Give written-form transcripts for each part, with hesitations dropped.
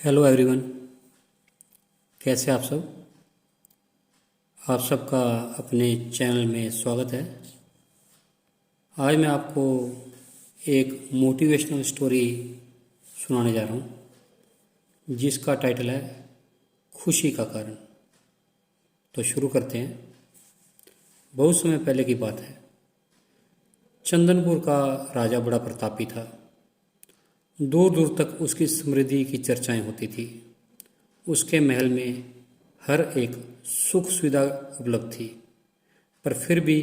Hello everyone. कैसे आप सब? आप सबका अपने चैनल में स्वागत है। आज मैं आपको एक मोटिवेशनल स्टोरी सुनाने जा रहा हूँ जिसका टाइटल है खुशी का कारण। तो शुरू करते हैं। बहुत समय पहले की बात है। चंदनपुर का राजा बड़ा प्रतापी था। दूर दूर तक उसकी समृद्धि की चर्चाएं होती थी। उसके महल में हर एक सुख सुविधा उपलब्ध थी, पर फिर भी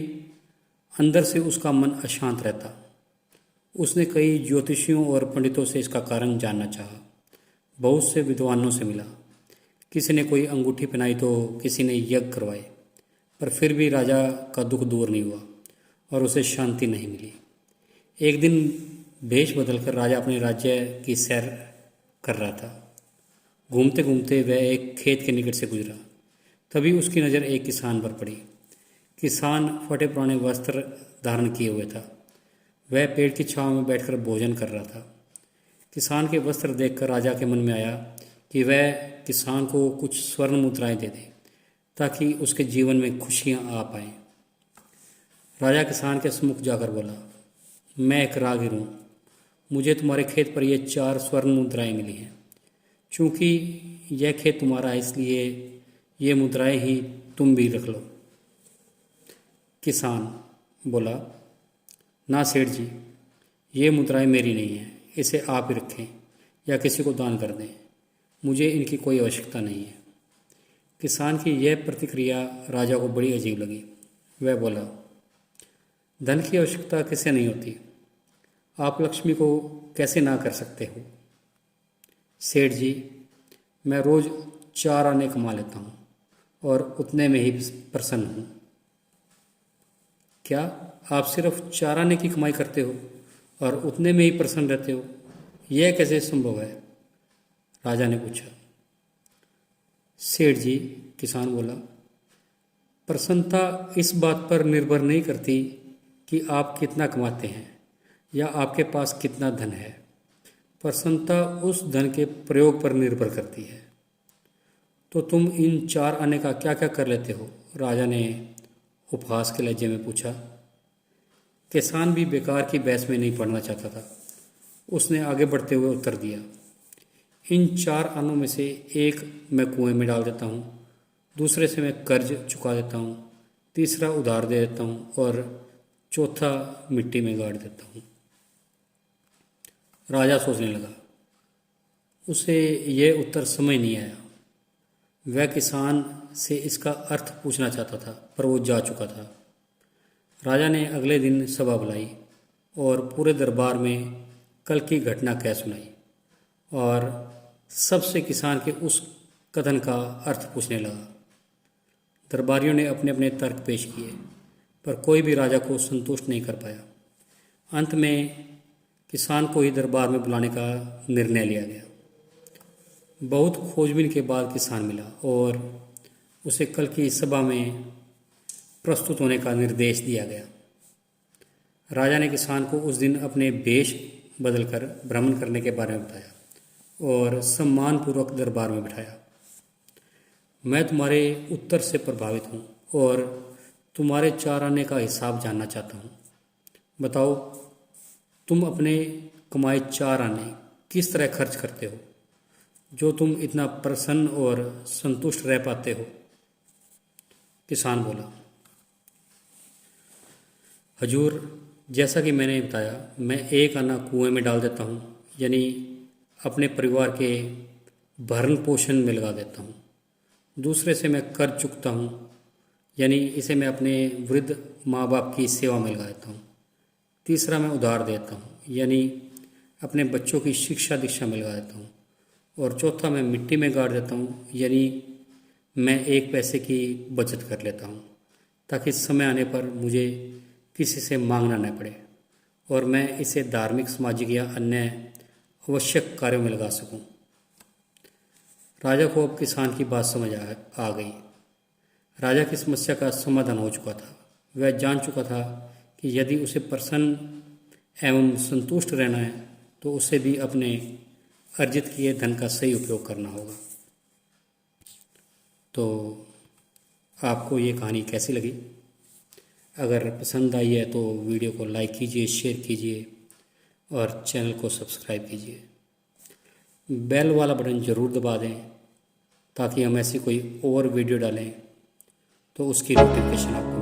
अंदर से उसका मन अशांत रहता। उसने कई ज्योतिषियों और पंडितों से इसका कारण जानना चाहा। बहुत से विद्वानों से मिला। किसी ने कोई अंगूठी पहनाई तो किसी ने यज्ञ करवाए, पर फिर भी राजा का दुख दूर नहीं हुआ और उसे शांति नहीं मिली। एक दिन भेष बदलकर राजा अपने राज्य की सैर कर रहा था। घूमते घूमते वह एक खेत के निकट से गुजरा। तभी उसकी नज़र एक किसान पर पड़ी। किसान फटे पुराने वस्त्र धारण किए हुए था। वह पेड़ की छांव में बैठकर भोजन कर रहा था। किसान के वस्त्र देखकर राजा के मन में आया कि वह किसान को कुछ स्वर्ण मुद्राएं दे दे ताकि उसके जीवन में खुशियां आ पाएं। राजा किसान के सम्मुख जाकर बोला, मैं एक राहगीर हूँ। मुझे तुम्हारे खेत पर ये 4 स्वर्ण मुद्राएं मिली हैं। चूँकि यह खेत तुम्हारा है, इसलिए ये मुद्राएं ही तुम भी रख लो। किसान बोला, ना सेठ जी, ये मुद्राएं मेरी नहीं हैं। इसे आप ही रखें या किसी को दान कर दें। मुझे इनकी कोई आवश्यकता नहीं है। किसान की यह प्रतिक्रिया राजा को बड़ी अजीब लगी। वह बोला, धन की आवश्यकता किसे नहीं होती। आप लक्ष्मी को कैसे ना कर सकते हो? सेठ जी, मैं रोज़ 4 आने कमा लेता हूँ और उतने में ही प्रसन्न हूँ। क्या आप सिर्फ 4 आने की कमाई करते हो और उतने में ही प्रसन्न रहते हो? यह कैसे संभव है? राजा ने पूछा। सेठ जी, किसान बोला, प्रसन्नता इस बात पर निर्भर नहीं करती कि आप कितना कमाते हैं या आपके पास कितना धन है। प्रसन्नता उस धन के प्रयोग पर निर्भर करती है। तो तुम इन 4 आने का क्या क्या कर लेते हो? राजा ने उपहास के लहजे में पूछा। किसान भी बेकार की बहस में नहीं पड़ना चाहता था। उसने आगे बढ़ते हुए उत्तर दिया, इन 4 आनों में से एक मैं कुएं में डाल देता हूँ, दूसरे से मैं कर्ज चुका देता हूँ, तीसरा उधार दे देता हूँ और चौथा मिट्टी में गाड़ देता हूँ। राजा सोचने लगा। उसे यह उत्तर समझ नहीं आया। वह किसान से इसका अर्थ पूछना चाहता था, पर वो जा चुका था। राजा ने अगले दिन सभा बुलाई और पूरे दरबार में कल की घटना कह सुनाई और सबसे किसान के उस कथन का अर्थ पूछने लगा। दरबारियों ने अपने अपने तर्क पेश किए, पर कोई भी राजा को संतुष्ट नहीं कर पाया। अंत में किसान को ही दरबार में बुलाने का निर्णय लिया गया। बहुत खोजबीन के बाद किसान मिला और उसे कल की सभा में प्रस्तुत होने का निर्देश दिया गया। राजा ने किसान को उस दिन अपने वेश बदलकर भ्रमण करने के बारे में बताया और सम्मानपूर्वक दरबार में बिठाया। मैं तुम्हारे उत्तर से प्रभावित हूँ और तुम्हारे 4 आने का हिसाब जानना चाहता हूँ। बताओ, तुम अपने कमाए 4 आने किस तरह खर्च करते हो जो तुम इतना प्रसन्न और संतुष्ट रह पाते हो? किसान बोला, हजूर, जैसा कि मैंने बताया, मैं 1 आना कुएं में डाल देता हूँ, यानी अपने परिवार के भरण पोषण में लगा देता हूँ। दूसरे से मैं कर्ज चुकता हूँ, यानी इसे मैं अपने वृद्ध माँ बाप की सेवा में लगा देता हूँ। तीसरा मैं उधार देता हूँ, यानी अपने बच्चों की शिक्षा दीक्षा में लगा देता हूँ। और चौथा मैं मिट्टी में गाड़ देता हूँ, यानी मैं 1 पैसे की बचत कर लेता हूँ ताकि समय आने पर मुझे किसी से मांगना न पड़े और मैं इसे धार्मिक, सामाजिक या अन्य आवश्यक कार्यों में लगा सकूं। राजा को अब किसान की बात समझ आ गई। राजा की समस्या का समाधान हो चुका था। वह जान चुका था कि यदि उसे प्रसन्न एवं संतुष्ट रहना है तो उसे भी अपने अर्जित किए धन का सही उपयोग करना होगा। तो आपको ये कहानी कैसी लगी? अगर पसंद आई है तो वीडियो को लाइक कीजिए, शेयर कीजिए और चैनल को सब्सक्राइब कीजिए। बेल वाला बटन ज़रूर दबा दें ताकि हम ऐसी कोई और वीडियो डालें तो उसकी नोटिफिकेशन आपको